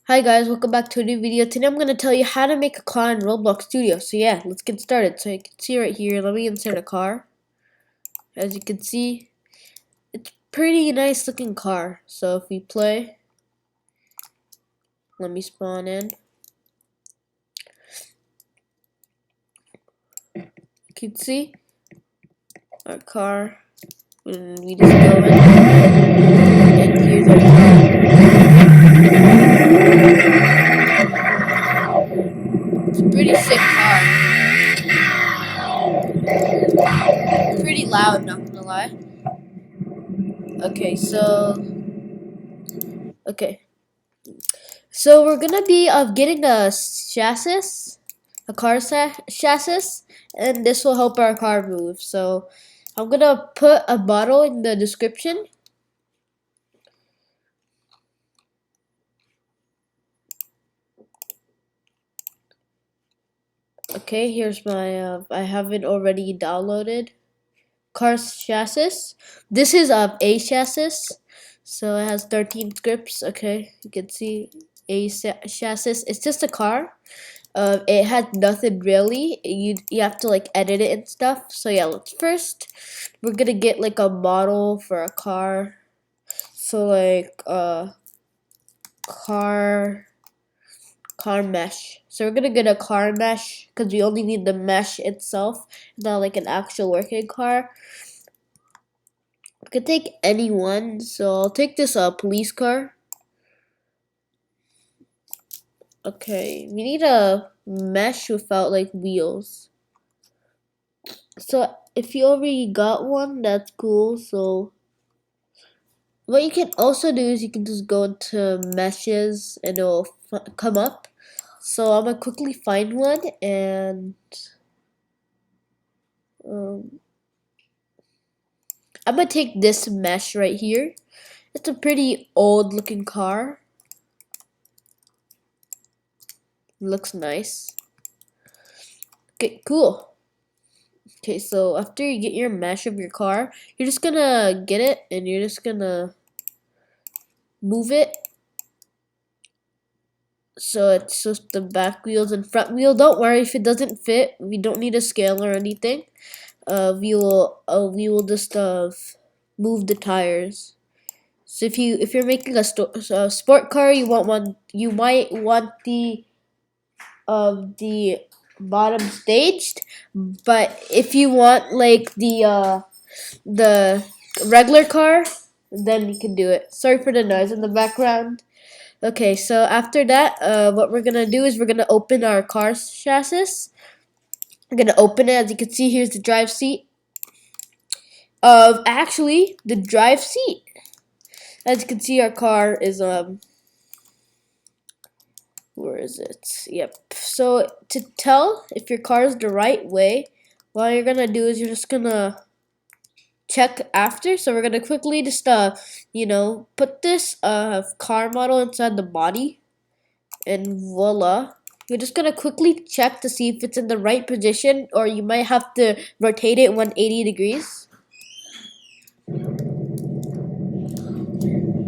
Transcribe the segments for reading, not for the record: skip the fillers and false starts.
Hi guys, welcome back to a new video. Today I'm going to tell you how to make a car in Roblox Studio. So yeah, let's get started. So you can see right here, let me insert a car. As you can see, it's pretty nice looking car. So if we play, let me spawn in. You can see our car. When we just go in, and here's our car. It's a pretty sick car. Pretty loud, not gonna lie. Okay, okay. So we're gonna be getting a chassis, a car chassis, and this will help our car move. So I'm gonna put a bottle in the description. Okay, here's my, I have it already downloaded. Car chassis. This is a chassis, so it has 13 scripts. Okay, you can see a chassis. It's just a car. It had nothing really. You have to like edit it and stuff. So yeah, let's first we're gonna get like a model for a car. So like car car mesh. So we're gonna get a car mesh because we only need the mesh itself, not like an actual working car. We could take any one. So I'll take this police car. Okay, we need a mesh without like wheels. So if you already got one, that's cool. So what you can also do is you can just go into meshes and it'll come up. So I'm gonna quickly find one and um, I'm gonna take this mesh right here. It's a pretty old looking car. Looks nice. Okay, cool. Okay, so after you get your mesh of your car, you're just gonna get it and you're just gonna move it so it's just the back wheels and front wheel. Don't worry if it doesn't fit. We don't need a scale or anything. We will just move the tires. So if you're making a sport car, you might want the bottom staged, but if you want like the regular car, then you can do it. Sorry for the noise in the background. Okay, so after that, what we're gonna do is we're gonna open our car chassis. We're gonna open it. As you can see, here's the drive seat. Actually, the drive seat. As you can see, our car is where is it? Yep. So to tell if your car is the right way, what you're gonna do is you're just gonna check after. So we're gonna quickly just put this car model inside the body, and voila. You're just gonna quickly check to see if it's in the right position, or you might have to rotate it 180 degrees.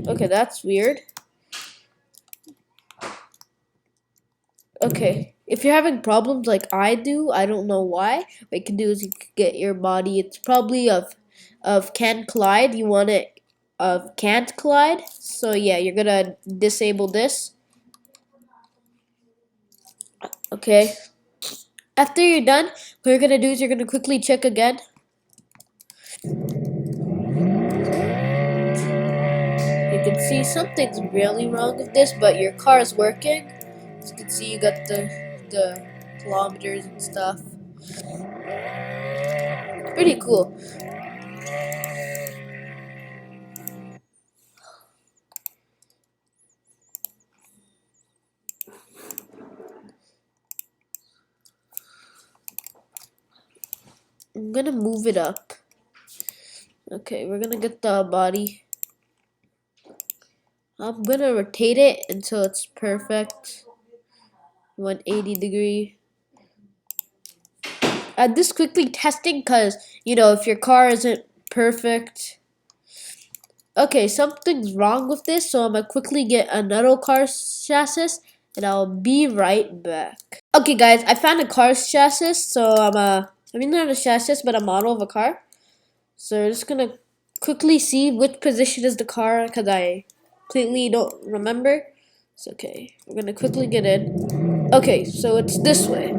Okay, that's weird. Okay, if you're having problems like I do, I don't know why. What you can do is you can get your body. It's probably of can't collide. You want it of can't collide. So yeah, you're gonna disable this. Okay. After you're done, what you're gonna do is you're gonna quickly check again. You can see something's really wrong with this, but your car is working. As you can see, you got the kilometers and stuff. Pretty cool. I'm gonna move it up. Okay, we're gonna get the body. I'm gonna rotate it until it's perfect. 180 degree. This quickly testing because if your car isn't perfect, Okay, something's wrong with this, so I'm gonna quickly get another car chassis, and I'll be right back. Okay, guys, I found a car chassis, so I mean not a chassis, but a model of a car. So we're just gonna quickly see which position is the car, because I completely don't remember. It's okay. We're gonna quickly get in. Okay, so it's this way.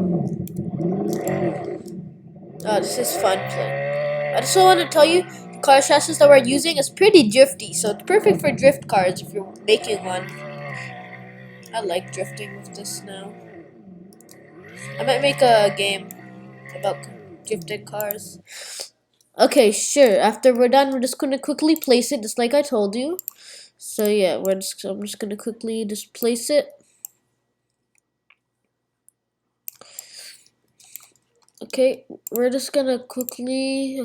Oh, this is fun play. I just want to tell you, the car chassis that we're using is pretty drifty, so it's perfect for drift cars if you're making one. I like drifting with this now. I might make a game about drifting cars. Okay, sure. After we're done, we're just gonna quickly place it, just like I told you. So yeah, I'm just gonna quickly just place it. Okay, we're just gonna quickly.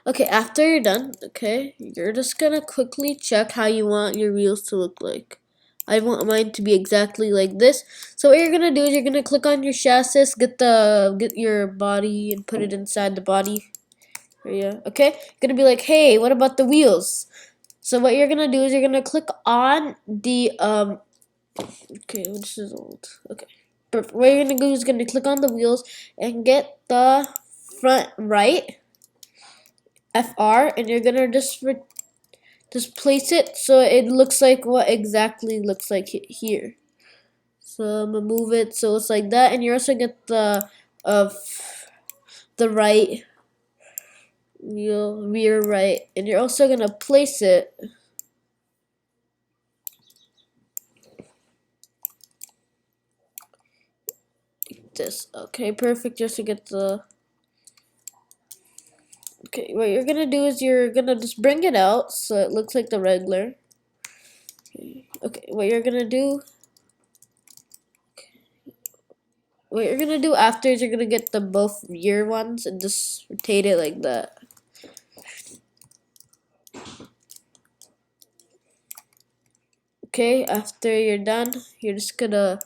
Okay, after you're done, okay, you're just gonna quickly check how you want your wheels to look like. I want mine to be exactly like this. So what you're gonna do is you're gonna click on your chassis, get your body and put it inside the body area. Okay? Gonna be like, hey, what about the wheels? So what you're gonna do is you're gonna click on the okay, this is old. Okay. But what you're gonna do is gonna click on the wheels and get the front right FR, and you're gonna just place it so it looks like what exactly looks like here. So I'm gonna move it so it's like that, and you also get uh the right wheel, rear right, and you're also gonna place it like this. Okay, perfect. Just to get the okay. What you're gonna do is you're gonna just bring it out so it looks like the regular. Okay, what you're gonna do after is you're gonna get the both rear ones and just rotate it like that. Okay, after you're done, you're just gonna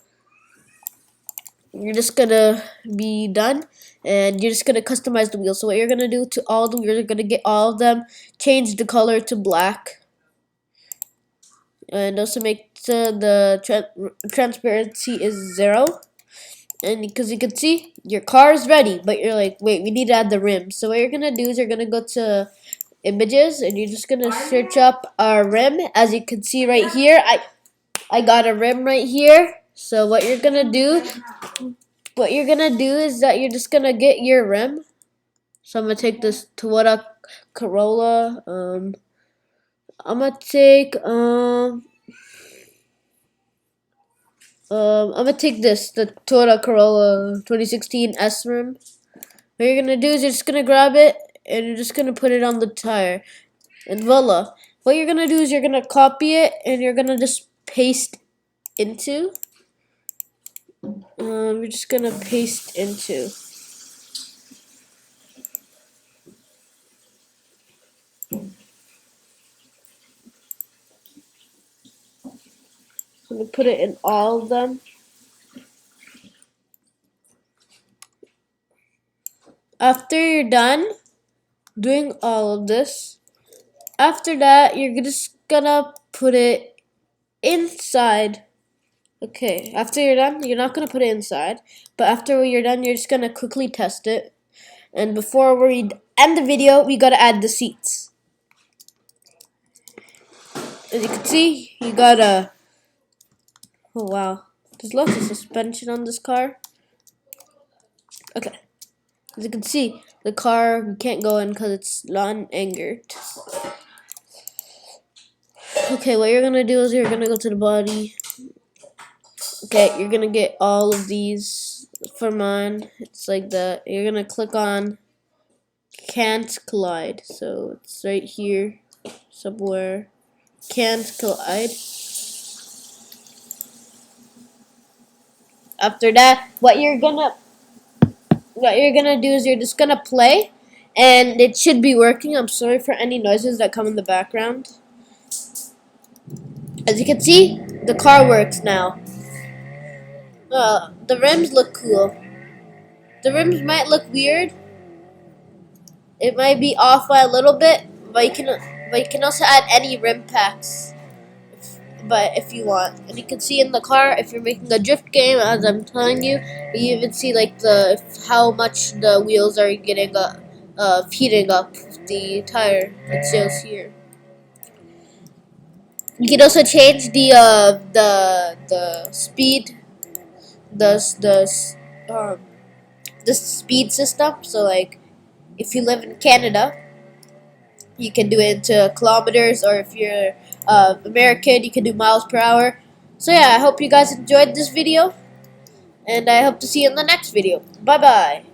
be done, and you're just gonna customize the wheels. So what you're gonna do to all the wheels, you're gonna get all of them, change the color to black, and also make transparency is 0. And because you can see your car is ready, but you're like, wait, we need to add the rim. So what you're gonna do is you're gonna go to images, and you're just gonna search up a rim. As you can see right here, I got a rim right here. So what you're gonna do is that you're just gonna get your rim. So I'm gonna take this Toyota Corolla. I'm gonna take I'm gonna take the Toyota Corolla 2016 S rim. What you're gonna do is you're just gonna grab it and you're just gonna put it on the tire, and voila. What you're gonna do is you're gonna copy it and you're gonna just paste into. We're just gonna paste into. I'm gonna put it in all of them. After you're done doing all of this, after that you're just gonna put it inside. Okay, after you're done, you're not gonna put it inside, but after you're done, you're just gonna quickly test it. And before we end the video, we gotta add the seats. As you can see, you gotta. Oh wow, there's lots of suspension on this car. Okay, as you can see, the car we can't go in because it's non-anchored. Okay, what you're gonna do is you're gonna go to the body. Okay, you're gonna get all of these for mine. It's like that. You're gonna click on can't collide. So it's right here somewhere. Can't collide. After that, what you're gonna do is you're just gonna play, and it should be working. I'm sorry for any noises that come in the background. As you can see, the car works now. The rims look cool. The rims might look weird. It might be off by a little bit, but but you can also add any rim packs. But if you want, and you can see in the car if you're making a drift game, as I'm telling you, you even see like how much the wheels are getting heating up the tire. It shows here. You can also change the speed, the the um the speed system. So like if you live in Canada, you can do it into kilometers, or if you're American, you can do miles per hour. So yeah, I hope you guys enjoyed this video, and I hope to see you in the next video. Bye bye.